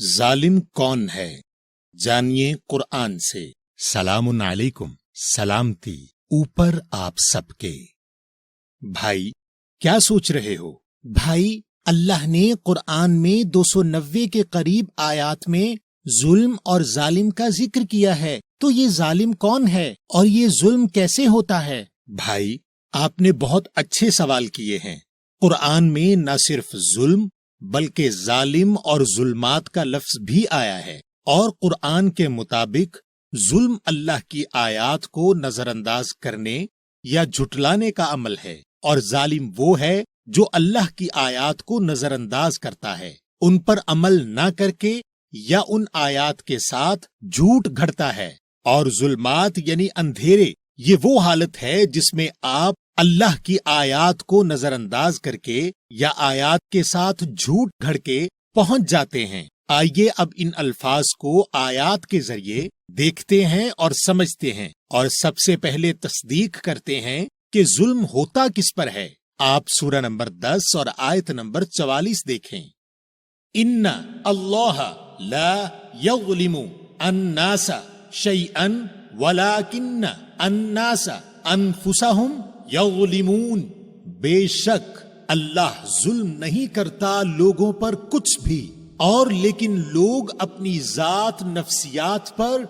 ظالم کون ہے؟ جانیے قرآن سے۔ سلام علیکم، سلامتی اوپر آپ سب کے۔ بھائی کیا سوچ رہے ہو؟ بھائی، اللہ نے قرآن میں 290 کے قریب آیات میں ظلم اور ظالم کا ذکر کیا ہے، تو یہ ظالم کون ہے اور یہ ظلم کیسے ہوتا ہے؟ بھائی آپ نے بہت اچھے سوال کیے ہیں۔ قرآن میں نہ صرف ظلم بلکہ ظالم اور ظلمات کا لفظ بھی آیا ہے، اور قرآن کے مطابق ظلم اللہ کی آیات کو نظر انداز کرنے یا جھٹلانے کا عمل ہے، اور ظالم وہ ہے جو اللہ کی آیات کو نظر انداز کرتا ہے، ان پر عمل نہ کر کے یا ان آیات کے ساتھ جھوٹ گھڑتا ہے۔ اور ظلمات یعنی اندھیرے، یہ وہ حالت ہے جس میں آپ اللہ کی آیات کو نظر انداز کر کے یا آیات کے ساتھ جھوٹ گھڑ کے پہنچ جاتے ہیں۔ آئیے اب ان الفاظ کو آیات کے ذریعے دیکھتے ہیں اور سمجھتے ہیں، اور سب سے پہلے تصدیق کرتے ہیں کہ ظلم ہوتا کس پر ہے۔ آپ سورہ نمبر 10 اور آیت نمبر 44 دیکھیں۔ ان اللہ لا یظلم الناس شیئا ولکن الناس انفسہم یظلمون۔ بے شک اللہ ظلم نہیں کرتا لوگوں پر کچھ بھی، اور لیکن لوگ اپنی ذات نفسیات پر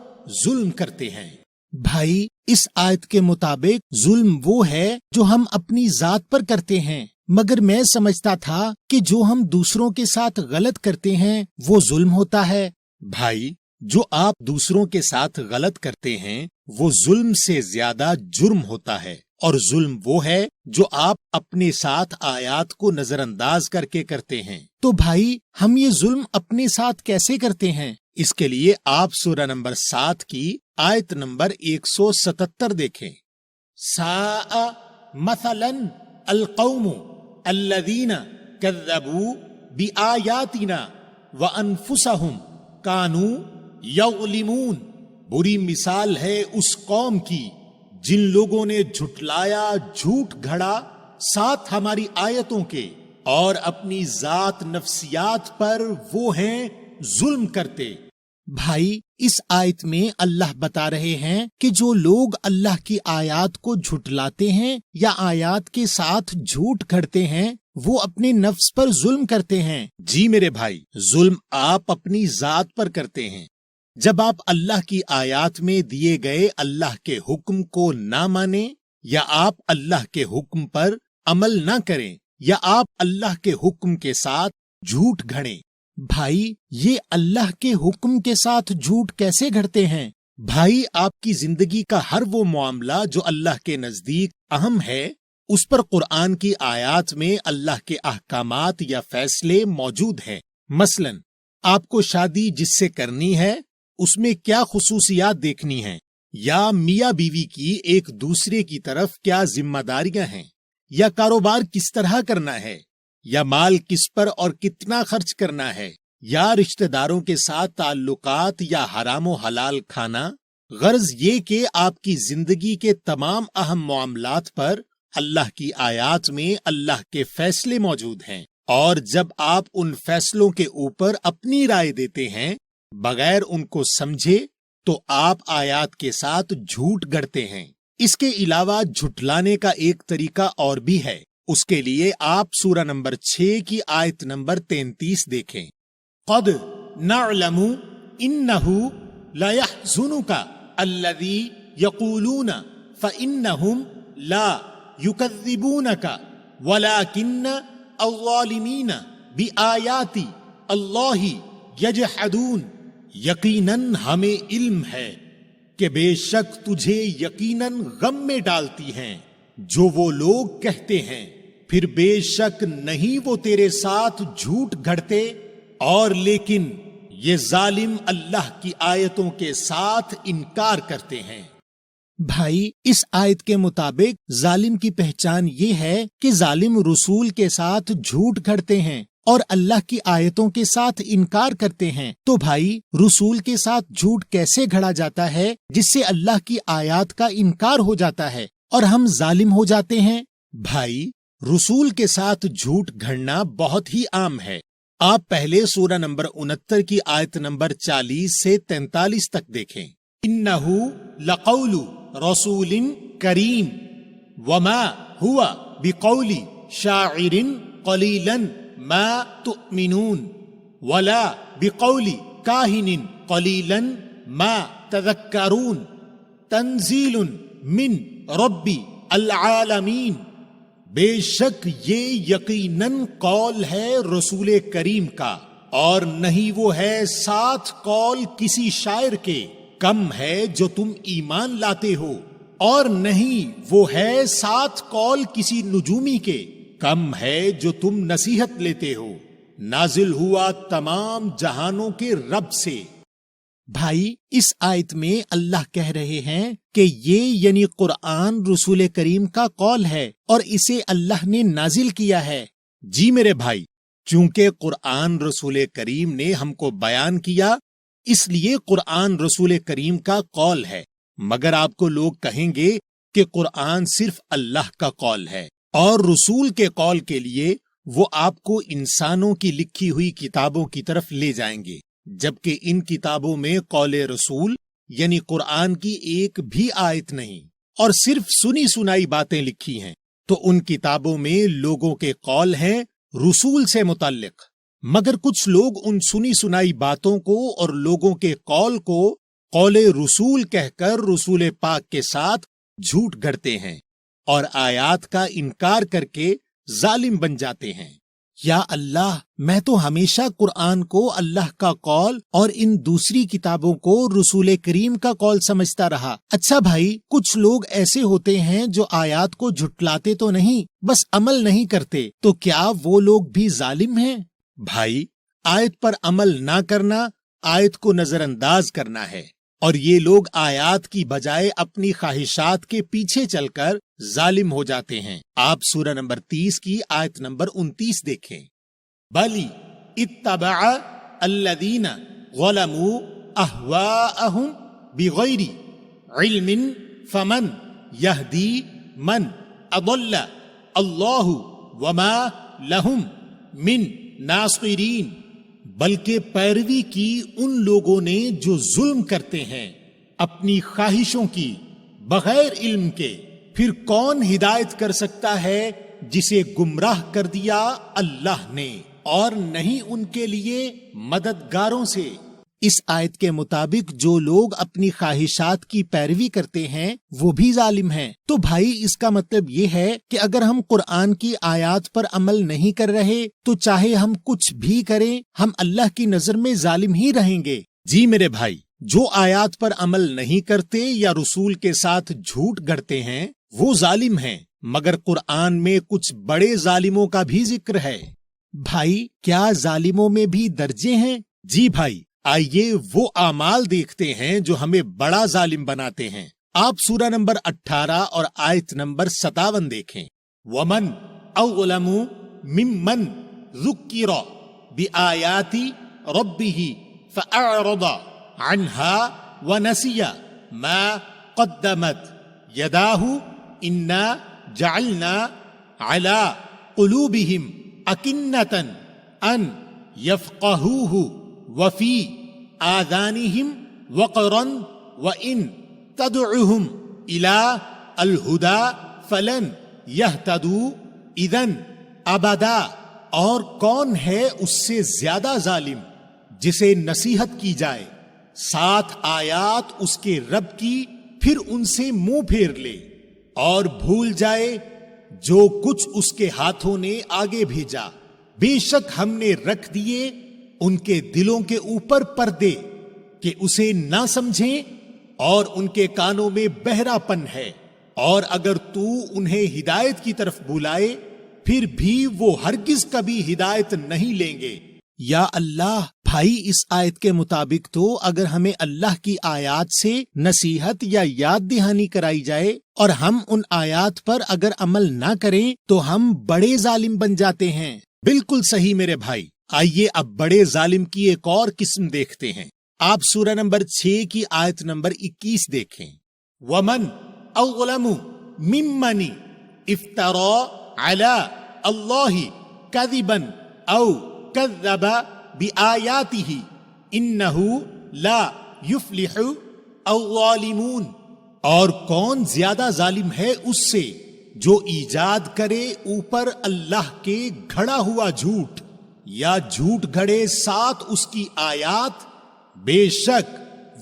ظلم کرتے ہیں۔ بھائی، اس آیت کے مطابق ظلم وہ ہے جو ہم اپنی ذات پر کرتے ہیں، مگر میں سمجھتا تھا کہ جو ہم دوسروں کے ساتھ غلط کرتے ہیں وہ ظلم ہوتا ہے۔ بھائی، جو آپ دوسروں کے ساتھ غلط کرتے ہیں وہ ظلم سے زیادہ جرم ہوتا ہے، اور ظلم وہ ہے جو آپ اپنے ساتھ آیات کو نظر انداز کر کے کرتے ہیں۔ تو بھائی، ہم یہ ظلم اپنے ساتھ کیسے کرتے ہیں؟ اس کے لیے آپ سورہ نمبر 7 کی آیت نمبر 177 دیکھیں۔ ساء مثلا القوم الذین کذبوا بآیاتنا وانفسہم کانوا یظلمون۔ بری مثال ہے اس قوم کی جن لوگوں نے جھٹلایا، جھوٹ گھڑا ساتھ ہماری آیتوں کے، اور اپنی ذات نفسیات پر وہ ہیں ظلم کرتے۔ بھائی، اس آیت میں اللہ بتا رہے ہیں کہ جو لوگ اللہ کی آیات کو جھٹلاتے ہیں یا آیات کے ساتھ جھوٹ گھڑتے ہیں وہ اپنے نفس پر ظلم کرتے ہیں۔ جی میرے بھائی، ظلم آپ اپنی ذات پر کرتے ہیں۔ جب آپ اللہ کی آیات میں دیے گئے اللہ کے حکم کو نہ مانیں، یا آپ اللہ کے حکم پر عمل نہ کریں، یا آپ اللہ کے حکم کے ساتھ جھوٹ گھڑیں۔ بھائی، یہ اللہ کے حکم کے ساتھ جھوٹ کیسے گھڑتے ہیں؟ بھائی، آپ کی زندگی کا ہر وہ معاملہ جو اللہ کے نزدیک اہم ہے، اس پر قرآن کی آیات میں اللہ کے احکامات یا فیصلے موجود ہیں۔ مثلا آپ کو شادی جس سے کرنی ہے اس میں کیا خصوصیات دیکھنی ہیں، یا میاں بیوی کی ایک دوسرے کی طرف کیا ذمہ داریاں ہیں، یا کاروبار کس طرح کرنا ہے، یا مال کس پر اور کتنا خرچ کرنا ہے، یا رشتہ داروں کے ساتھ تعلقات یا حرام و حلال کھانا۔ غرض یہ کہ آپ کی زندگی کے تمام اہم معاملات پر اللہ کی آیات میں اللہ کے فیصلے موجود ہیں، اور جب آپ ان فیصلوں کے اوپر اپنی رائے دیتے ہیں بغیر ان کو سمجھے تو آپ آیات کے ساتھ جھوٹ گڑتے ہیں۔ اس کے علاوہ جھٹلانے کا ایک طریقہ اور بھی ہے، اس کے لیے آپ سورہ نمبر 6 کی آیت نمبر 33 دیکھیں۔ قد نعلم انہ لیحزنک الذی یقولون فانہم لا یکذبونک ولکن الظالمین بآیات اللہ یجحدون۔ یقیناً ہمیں علم ہے کہ بے شک تجھے یقیناً غم میں ڈالتی ہیں جو وہ لوگ کہتے ہیں، پھر بے شک نہیں وہ تیرے ساتھ جھوٹ گھڑتے، اور لیکن یہ ظالم اللہ کی آیتوں کے ساتھ انکار کرتے ہیں۔ بھائی، اس آیت کے مطابق ظالم کی پہچان یہ ہے کہ ظالم رسول کے ساتھ جھوٹ گھڑتے ہیں اور اللہ کی آیتوں کے ساتھ انکار کرتے ہیں۔ تو بھائی، رسول کے ساتھ جھوٹ کیسے گھڑا جاتا ہے جس سے اللہ کی آیات کا انکار ہو جاتا ہے اور ہم ظالم ہو جاتے ہیں؟ بھائی، رسول کے ساتھ جھوٹ گھڑنا بہت ہی عام ہے۔ آپ پہلے سورہ نمبر 69 کی آیت نمبر 40 سے 43 تک دیکھیں. انہو لقول رسول کریم وما ہوا بقول شاعر قلیلا ما تؤمنون ولا بقول کاہن قلیلا ما تذکرون تنزیل من رب العالمین. بے شک یہ یقیناً قول ہے رسول کریم کا اور نہیں وہ ہے ساتھ قول کسی شاعر کے. کم ہے جو تم ایمان لاتے ہو اور نہیں وہ ہے ساتھ قول کسی نجومی کے. کم ہے جو تم نصیحت لیتے ہو. نازل ہوا تمام جہانوں کے رب سے. بھائی اس آیت میں اللہ کہہ رہے ہیں کہ یہ یعنی قرآن رسول کریم کا قول ہے اور اسے اللہ نے نازل کیا ہے. جی میرے بھائی، چونکہ قرآن رسول کریم نے ہم کو بیان کیا اس لیے قرآن رسول کریم کا قول ہے. مگر آپ کو لوگ کہیں گے کہ قرآن صرف اللہ کا قول ہے اور رسول کے قول کے لیے وہ آپ کو انسانوں کی لکھی ہوئی کتابوں کی طرف لے جائیں گے، جبکہ ان کتابوں میں قول رسول یعنی قرآن کی ایک بھی آیت نہیں اور صرف سنی سنائی باتیں لکھی ہیں. تو ان کتابوں میں لوگوں کے قول ہیں رسول سے متعلق، مگر کچھ لوگ ان سنی سنائی باتوں کو اور لوگوں کے قول کو قول رسول کہہ کر رسول پاک کے ساتھ جھوٹ گھڑتے ہیں اور آیات کا انکار کر کے ظالم بن جاتے ہیں. یا اللہ، میں تو ہمیشہ قرآن کو اللہ کا قول اور ان دوسری کتابوں کو رسول کریم کا قول سمجھتا رہا. اچھا بھائی، کچھ لوگ ایسے ہوتے ہیں جو آیات کو جھٹلاتے تو نہیں بس عمل نہیں کرتے، تو کیا وہ لوگ بھی ظالم ہیں؟ بھائی، آیت پر عمل نہ کرنا آیت کو نظر انداز کرنا ہے، اور یہ لوگ آیات کی بجائے اپنی خواہشات کے پیچھے چل کر ظالم ہو جاتے ہیں. آپ سورہ نمبر 30 کی آیت نمبر 29 دیکھیں. بلی اتبع الذین ظلموا اہواءہم بغیر علم فمن یہدی من اضل اللہ وما لہم من ناصرین. بلکہ پیروی کی ان لوگوں نے جو ظلم کرتے ہیں اپنی خواہشوں کی بغیر علم کے، پھر کون ہدایت کر سکتا ہے جسے گمراہ کر دیا اللہ نے، اور نہیں ان کے لیے مددگاروں سے. اس آیت کے مطابق جو لوگ اپنی خواہشات کی پیروی کرتے ہیں وہ بھی ظالم ہیں. تو بھائی اس کا مطلب یہ ہے کہ اگر ہم قرآن کی آیات پر عمل نہیں کر رہے تو چاہے ہم کچھ بھی کریں ہم اللہ کی نظر میں ظالم ہی رہیں گے. جی میرے بھائی، جو آیات پر عمل نہیں کرتے یا رسول کے ساتھ جھوٹ گڑھتے ہیں وہ ظالم ہیں، مگر قرآن میں کچھ بڑے ظالموں کا بھی ذکر ہے. بھائی کیا ظالموں میں بھی درجے ہیں؟ جی بھائی، آئیے وہ اعمال دیکھتے ہیں جو ہمیں بڑا ظالم بناتے ہیں. آپ سورہ نمبر 18 اور آیت نمبر 57 دیکھیں. وَمَنْ أَظْلَمُ مِمَّنْ ذُكِّرَ بِآيَاتِ رَبِّهِ فَأَعْرَضَ عَنْهَا وَنَسِيَ مَا قَدَّمَتْ يَدَاهُ إِنَّا جَعَلْنَا عَلَى قُلُوبِهِمْ أَكِنَّةً أَنْ يَفْقَهُوهُ وفی آذانہم وقرن وإن تدعوہم إلی الہدی فلن یہتدوا اذن ابدا. اور کون ہے اس سے زیادہ ظالم جسے نصیحت کی جائے، ساتھ آیات اس کے رب کی، پھر ان سے منہ پھیر لے اور بھول جائے جو کچھ اس کے ہاتھوں نے آگے بھیجا. بے شک ہم نے رکھ دیے ان کے دلوں کے اوپر پردے کہ اسے نہ سمجھیں، اور ان کے کانوں میں بہرا پن ہے، اور اگر تو انہیں ہدایت کی طرف بلائے پھر بھی وہ ہرگز کبھی ہدایت نہیں لیں گے. یا اللہ، بھائی اس آیت کے مطابق تو اگر ہمیں اللہ کی آیات سے نصیحت یا یاد دہانی کرائی جائے اور ہم ان آیات پر اگر عمل نہ کریں تو ہم بڑے ظالم بن جاتے ہیں. بالکل صحیح میرے بھائی. آئیے اب بڑے ظالم کی ایک اور قسم دیکھتے ہیں. آپ سورہ نمبر 6 کی آیت نمبر 21 دیکھیں. وَمَنْ أَظْلَمُ مِمَّنِ افْتَرَى عَلَى اللَّهِ كَذِبًا أَوْ کذب بآیاتہ انہ لا یفلح الظالمون، اور کون زیادہ ظالم ہے اس سے جو ایجاد کرے اوپر اللہ کے گھڑا ہوا جھوٹ یا جھوٹ گھڑے ساتھ اس کی آیات، بے شک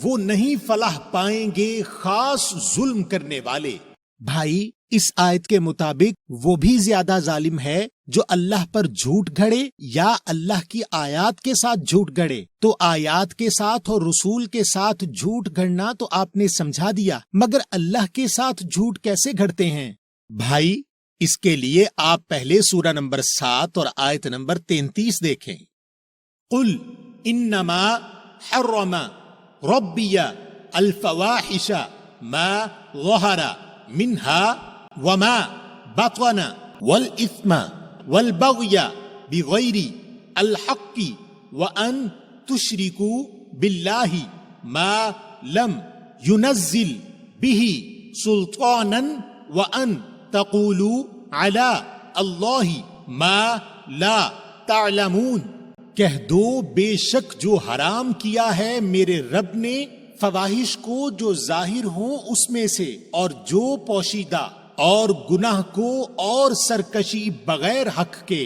وہ نہیں فلاح پائیں گے خاص ظلم کرنے والے۔ بھائی اس آیت کے مطابق وہ بھی زیادہ ظالم ہے جو اللہ پر جھوٹ گھڑے یا اللہ کی آیات کے ساتھ جھوٹ گھڑے۔ تو آیات کے ساتھ اور رسول کے ساتھ جھوٹ گھڑنا تو آپ نے سمجھا دیا، مگر اللہ کے ساتھ جھوٹ کیسے گھڑتے ہیں؟ بھائی اس کے لیے آپ پہلے سورہ نمبر 7 اور آیت نمبر 33 دیکھیں۔ قل انما حرم ربی الفواحش ما ظہر منها وما بطن والإثم والبغي بغير الحق وأن تشركوا بالله ما لم ينزل به سلطانا وأن تقولوا على الله ما لا تعلمون۔ کہہ دو بے شک جو حرام کیا ہے میرے رب نے فواحش کو جو ظاہر ہوں اس میں سے اور جو پوشیدہ، اور گناہ کو اور سرکشی بغیر حق کے،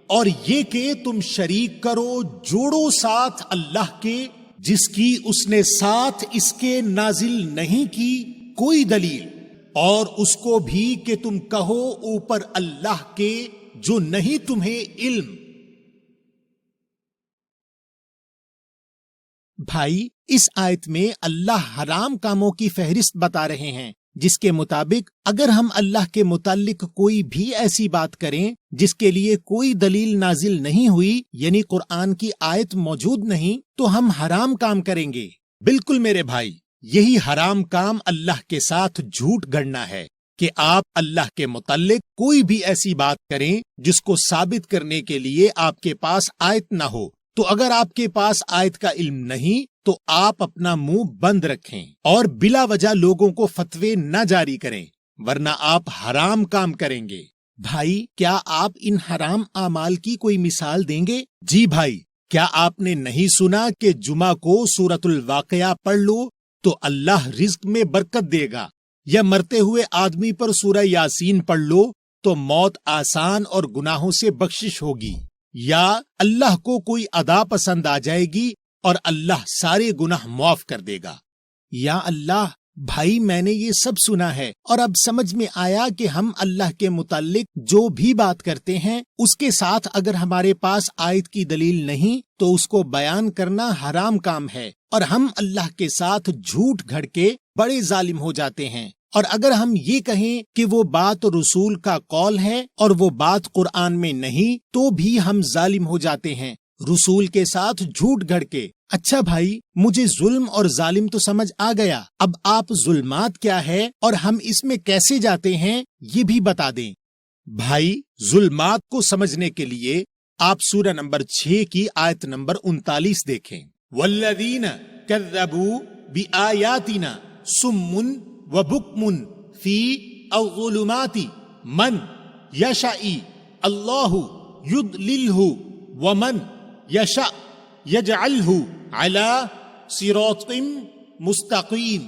اور یہ کہ تم شریک کرو جوڑو ساتھ اللہ کے جس کی اس نے ساتھ اس کے نازل نہیں کی کوئی دلیل، اور اس کو بھی کہ تم کہو اوپر اللہ کے جو نہیں تمہیں علم۔ بھائی اس آیت میں اللہ حرام کاموں کی فہرست بتا رہے ہیں جس کے مطابق اگر ہم اللہ کے متعلق کوئی بھی ایسی بات کریں جس کے لیے کوئی دلیل نازل نہیں ہوئی، یعنی قرآن کی آیت موجود نہیں، تو ہم حرام کام کریں گے۔ بالکل میرے بھائی، یہی حرام کام اللہ کے ساتھ جھوٹ گڑنا ہے کہ آپ اللہ کے متعلق کوئی بھی ایسی بات کریں جس کو ثابت کرنے کے لیے آپ کے پاس آیت نہ ہو۔ تو اگر آپ کے پاس آیت کا علم نہیں تو آپ اپنا منہ بند رکھیں اور بلا وجہ لوگوں کو فتوے نہ جاری کریں، ورنہ آپ حرام کام کریں گے۔ بھائی کیا آپ ان حرام اعمال کی کوئی مثال دیں گے؟ جی بھائی، کیا آپ نے نہیں سنا کہ جمعہ کو سورۃ الواقعہ پڑھ لو تو اللہ رزق میں برکت دے گا، یا مرتے ہوئے آدمی پر سورہ یاسین پڑھ لو تو موت آسان اور گناہوں سے بخشش ہوگی، یا اللہ کو کوئی ادا پسند آ جائے گی اور اللہ سارے گناہ معاف کر دے گا۔ یا اللہ، بھائی میں نے یہ سب سنا ہے اور اب سمجھ میں آیا کہ ہم اللہ کے متعلق جو بھی بات کرتے ہیں اس کے ساتھ اگر ہمارے پاس آیت کی دلیل نہیں تو اس کو بیان کرنا حرام کام ہے، اور ہم اللہ کے ساتھ جھوٹ گھڑ کے بڑے ظالم ہو جاتے ہیں۔ اور اگر ہم یہ کہیں کہ وہ بات رسول کا قول ہے اور وہ بات قرآن میں نہیں تو بھی ہم ظالم ہو جاتے ہیں رسول کے ساتھ جھوٹ گھڑ کے۔ اچھا بھائی، مجھے ظلم اور ظالم تو سمجھ آ گیا، اب آپ ظلمات کیا ہے اور ہم اس میں کیسے جاتے ہیں یہ بھی بتا دیں۔ بھائی ظلمات کو سمجھنے کے لیے آپ سورہ نمبر 6 کی آیت نمبر 39 دیکھیں۔ والذین کذبوا بآیاتنا صم وبکم فی الظلمات من یشاء اللہ یضللہ ومن یشاء یجعلہ علی صراط مستقیم۔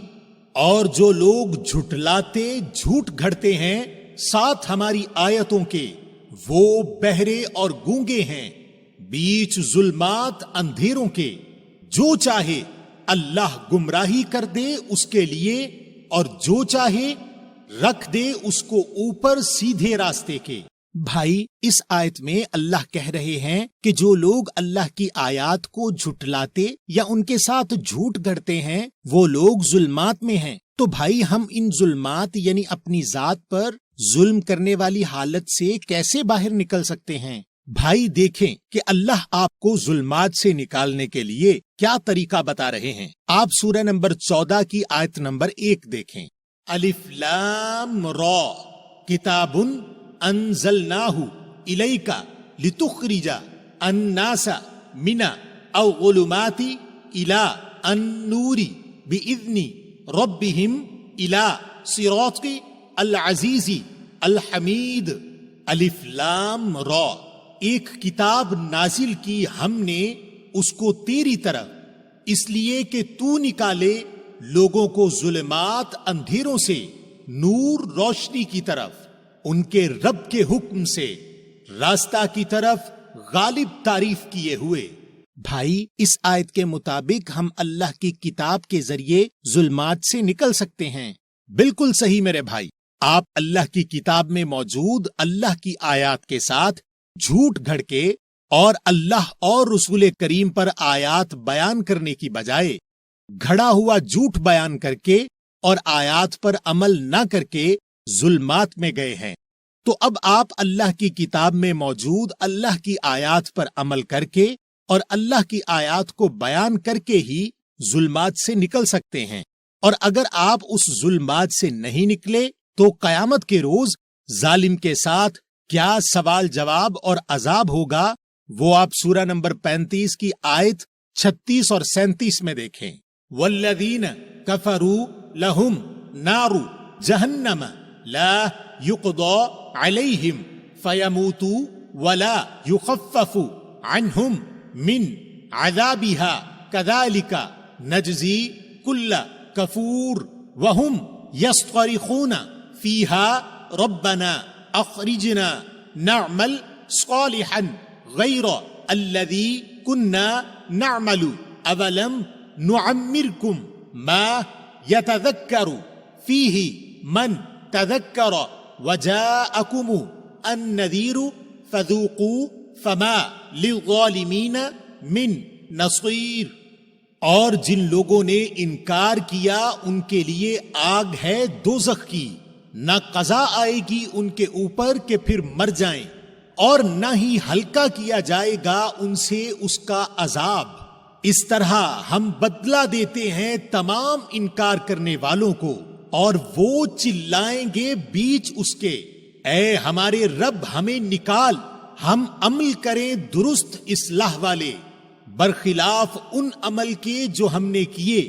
اور جو لوگ جھٹلاتے جھوٹ گھڑتے ہیں ساتھ ہماری آیتوں کے، وہ بہرے اور گونگے ہیں بیچ ظلمات اندھیروں کے۔ جو چاہے اللہ گمراہی کر دے اس کے لیے، اور جو چاہے رکھ دے اس کو اوپر سیدھے راستے کے۔ بھائی اس آیت میں اللہ کہہ رہے ہیں کہ جو لوگ اللہ کی آیات کو جھٹلاتے یا ان کے ساتھ جھوٹ گھڑتے ہیں وہ لوگ ظلمات میں ہیں۔ تو بھائی ہم ان ظلمات یعنی اپنی ذات پر ظلم کرنے والی حالت سے کیسے باہر نکل سکتے ہیں؟ بھائی دیکھیں کہ اللہ آپ کو ظلمات سے نکالنے کے لیے کیا طریقہ بتا رہے ہیں۔ آپ سورہ نمبر 14 کی آیت نمبر 1 دیکھیں۔ الف لام را کتاب انزلناہ الیک لتخرج الناس من الظلمات الی النور باذن ربہم الی صراط العزیز الحمید۔ الف لام را، ایک کتاب نازل کی ہم نے اس کو تیری طرف اس لیے کہ تو نکالے لوگوں کو ظلمات اندھیروں سے نور روشنی کی طرف ان کے رب کے حکم سے راستہ کی طرف غالب تعریف کیے ہوئے۔ بھائی، اس آیت کے مطابق ہم اللہ کی کتاب کے ذریعے ظلمات سے نکل سکتے ہیں۔ بالکل صحیح میرے بھائی، آپ اللہ کی کتاب میں موجود اللہ کی آیات کے ساتھ جھوٹ گھڑ کے اور اللہ اور رسول کریم پر آیات بیان کرنے کی بجائے گھڑا ہوا جھوٹ بیان کر کے اور آیات پر عمل نہ کر کے ظلمات میں گئے ہیں۔ تو اب آپ اللہ کی کتاب میں موجود اللہ کی آیات پر عمل کر کے اور اللہ کی آیات کو بیان کر کے ہی ظلمات سے نکل سکتے ہیں، اور اگر آپ اس ظلمات سے نہیں نکلے تو قیامت کے روز ظالم کے ساتھ کیا سوال جواب اور عذاب ہوگا وہ آپ سورہ نمبر 35 کی آیت 36 اور 37 میں دیکھیں۔ والذین کفروا لہم نار جہنم لا یقضى علیہم فیموتوا ولا یخفف عنہم من عذابها کذالک نجزی کل کفور وہم یصطرخون فیہا ربنا اخرجنا نعمل صالحا غیر الذی کنا نعمل اولم نعمرکم ما یتذکر فیہ من تذکر وجاءکم النذیر فذوقوا فما للظالمین من نصیر۔ اور جن لوگوں نے انکار کیا ان کے لیے آگ ہے دوزخ کی، نہ قضا آئے گی ان کے اوپر کہ پھر مر جائیں، اور نہ ہی ہلکا کیا جائے گا ان سے اس کا عذاب۔ اس طرح ہم بدلہ دیتے ہیں تمام انکار کرنے والوں کو، اور وہ چلائیں گے بیچ اس کے، اے ہمارے رب ہمیں نکال، ہم عمل کریں درست اصلاح والے، برخلاف ان عمل کے جو ہم نے کیے۔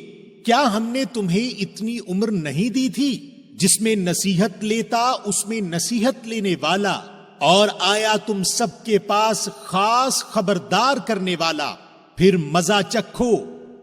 کیا ہم نے تمہیں اتنی عمر نہیں دی تھی جس میں نصیحت لیتا اس میں نصیحت لینے والا، اور آیا تم سب کے پاس خاص خبردار کرنے والا؟ پھر مزہ چکھو،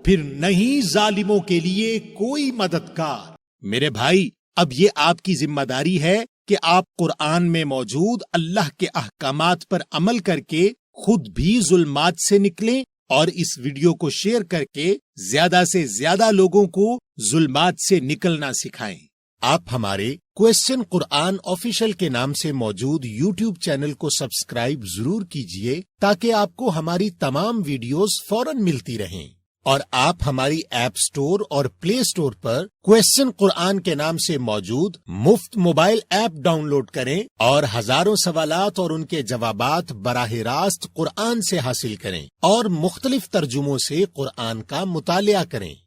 پھر نہیں ظالموں کے لیے کوئی مددگار۔ میرے بھائی، اب یہ آپ کی ذمہ داری ہے کہ آپ قرآن میں موجود اللہ کے احکامات پر عمل کر کے خود بھی ظلمات سے نکلیں، اور اس ویڈیو کو شیئر کر کے زیادہ سے زیادہ لوگوں کو ظلمات سے نکلنا سکھائیں۔ آپ ہمارے کوسچن قرآن آفیشل کے نام سے موجود یوٹیوب چینل کو سبسکرائب ضرور کیجئے تاکہ آپ کو ہماری تمام ویڈیوز فوراً ملتی رہیں، اور آپ ہماری ایپ سٹور اور پلے سٹور پر کوسچن قرآن کے نام سے موجود مفت موبائل ایپ ڈاؤن لوڈ کریں اور ہزاروں سوالات اور ان کے جوابات براہ راست قرآن سے حاصل کریں اور مختلف ترجموں سے قرآن کا مطالعہ کریں۔